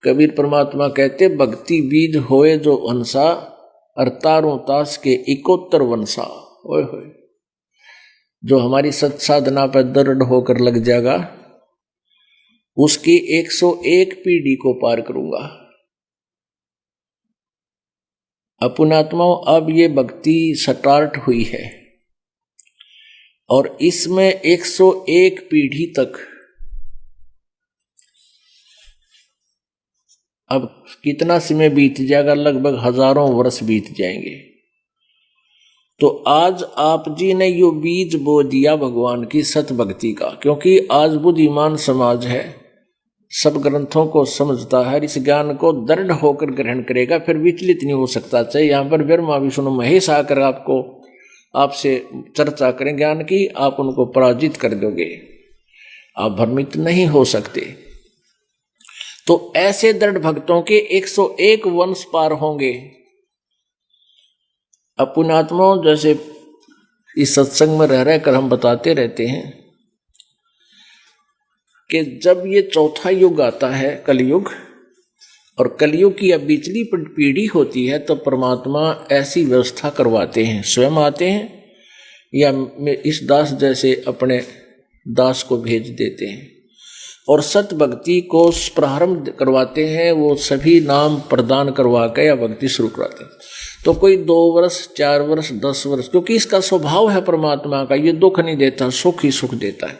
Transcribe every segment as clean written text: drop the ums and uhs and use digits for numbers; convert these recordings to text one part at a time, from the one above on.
कबीर परमात्मा कहते भक्ति बीज होए जो हंसा, अरतारों तास के 71 वंशा। ओए होए, जो हमारी सत साधना पर दृढ़ होकर लग जाएगा उसकी 101 पीढ़ी को पार करूंगा। अपुणात्माओं, अब ये भक्ति स्टार्ट हुई है और इसमें 101 पीढ़ी तक, अब कितना समय बीत जाएगा, लगभग हजारों वर्ष बीत जाएंगे। तो आज आप जी ने यो बीज बो दिया भगवान की सत भक्ति का, क्योंकि आज बुद्धिमान समाज है, सब ग्रंथों को समझता है, इस ज्ञान को दृढ़ होकर ग्रहण करेगा, फिर विचलित नहीं हो सकता। चाहे यहाँ पर ब्रह्मा विष्णु महेश आकर आपसे चर्चा करें ज्ञान की, आप उनको पराजित कर दोगे, आप भ्रमित नहीं हो सकते। तो ऐसे दृढ़ भक्तों के 101 वंश पार होंगे। अपुणात्माओं, जैसे इस सत्संग में रह रहकर हम बताते रहते हैं कि जब ये चौथा युग आता है कलयुग, और कलयुग की अब बिचली पीढ़ी होती है, तो परमात्मा ऐसी व्यवस्था करवाते हैं, स्वयं आते हैं या इस दास जैसे अपने दास को भेज देते हैं और सत भक्ति को प्रारंभ करवाते हैं। वो सभी नाम प्रदान करवा के या भक्ति शुरू करवाते हैं। तो कोई 2 वर्ष 4 वर्ष 10 वर्ष, क्योंकि इसका स्वभाव है परमात्मा का, ये दुख नहीं देता, सुख ही सुख देता है।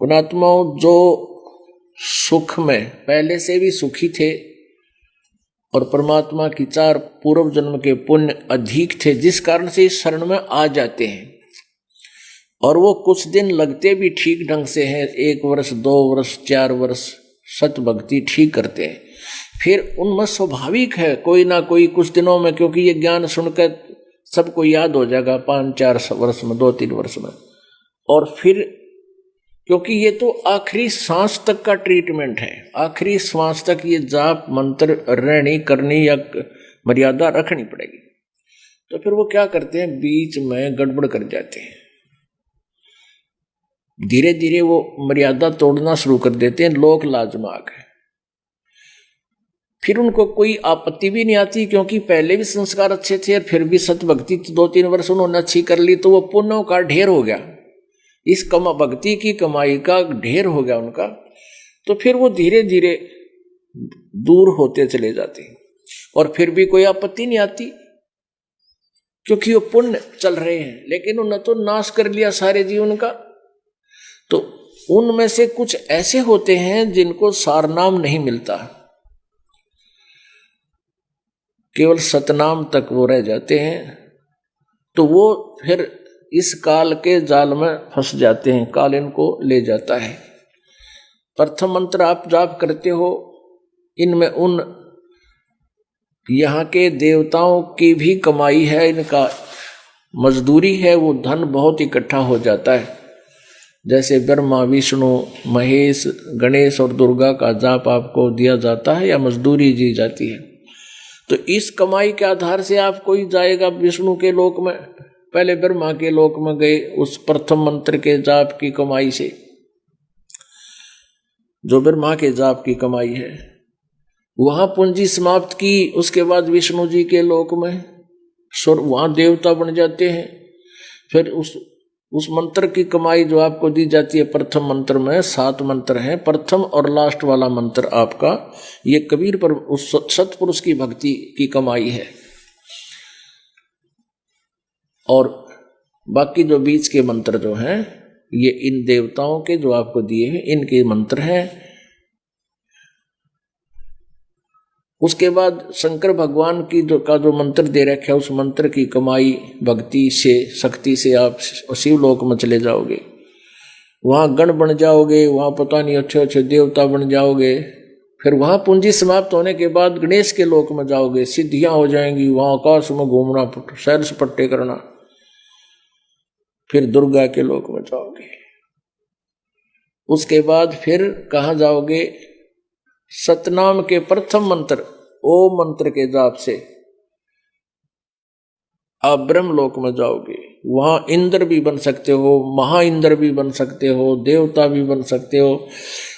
पुणात्माओं, जो सुख में पहले से भी सुखी थे और परमात्मा की 4 पूर्व जन्म के पुण्य अधिक थे, जिस कारण से इस शरण में आ जाते हैं, और वो कुछ दिन लगते भी ठीक ढंग से हैं, 1 वर्ष 2 वर्ष 4 वर्ष सत भक्ति ठीक करते हैं। फिर उनमें स्वाभाविक है कोई ना कोई कुछ दिनों में, क्योंकि ये ज्ञान सुनकर सबको याद हो जाएगा 5-4 वर्ष में, 2-3 वर्ष में, और फिर क्योंकि ये तो आखिरी सांस तक का ट्रीटमेंट है, आखिरी सांस तक ये जाप मंत्र रहनी करनी या मर्यादा रखनी पड़ेगी। तो फिर वो क्या करते हैं, बीच में गड़बड़ कर जाते हैं, धीरे धीरे वो मर्यादा तोड़ना शुरू कर देते हैं, लोक लाजमाग है। फिर उनको कोई आपत्ति भी नहीं आती, क्योंकि पहले भी संस्कार अच्छे थे और फिर भी सत भक्ति 2-3 वर्ष उन्होंने अच्छी कर ली, तो वो पुण्यों का ढेर हो गया, इस भक्ति की कमाई का ढेर हो गया उनका। तो फिर वो धीरे धीरे दूर होते चले जाते हैं और फिर भी कोई आपत्ति नहीं आती, क्योंकि वो पुण्य चल रहे हैं। लेकिन उन्होंने तो नाश कर लिया सारे जीवन का। तो उनमें से कुछ ऐसे होते हैं जिनको सारनाम नहीं मिलता, केवल सतनाम तक वो रह जाते हैं। तो वो फिर इस काल के जाल में फंस जाते हैं, काल इनको ले जाता है। प्रथम मंत्र आप जाप करते हो, इनमें उन यहाँ के देवताओं की भी कमाई है, इनका मजदूरी है, वो धन बहुत इकट्ठा हो जाता है। जैसे ब्रह्मा विष्णु महेश गणेश और दुर्गा का जाप आपको दिया जाता है या मजदूरी दी जाती है, तो इस कमाई के आधार से आप कोई जाएगा विष्णु के लोक में, पहले ब्रह्मा के लोक में गए उस प्रथम मंत्र के जाप की कमाई से, जो ब्रह्मा के जाप की कमाई है, वहां पूंजी समाप्त की। उसके बाद विष्णु जी के लोक में वहां देवता बन जाते हैं। फिर उस मंत्र की कमाई जो आपको दी जाती है, प्रथम मंत्र में 7 मंत्र हैं, प्रथम और लास्ट वाला मंत्र आपका ये कबीर पर उस सतपुरुष की भक्ति की कमाई है। और बाकी जो बीच के मंत्र जो हैं ये इन देवताओं के जो आपको दिए हैं इनके मंत्र हैं। उसके बाद शंकर भगवान की जो मंत्र दे रखा है, उस मंत्र की कमाई भक्ति से शक्ति से आप शिवलोक में चले जाओगे, वहां गण बन जाओगे, वहां पता नहीं अच्छे अच्छे देवता बन जाओगे। फिर वहां पूंजी समाप्त होने के बाद गणेश के लोक में जाओगे, सिद्धियां हो जाएंगी, वहां आकाश में घूमना, सैर सपट्टे करना। फिर दुर्गा के लोक में जाओगे। उसके बाद फिर कहाँ जाओगे, सतनाम के प्रथम मंत्र ओम मंत्र के जाप से आप ब्रह्मलोक में जाओगे। वहां इंद्र भी बन सकते हो, महा इंद्र भी बन सकते हो, देवता भी बन सकते हो।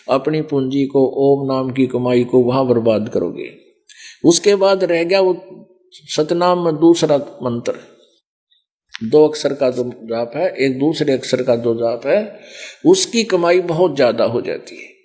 अपनी पूंजी को, ओम नाम की कमाई को वहां बर्बाद करोगे। उसके बाद रह गया वो सतनाम में दूसरा मंत्र, 2 अक्षर का जो जाप है, एक दूसरे अक्षर का जो जाप है, उसकी कमाई बहुत ज्यादा हो जाती है।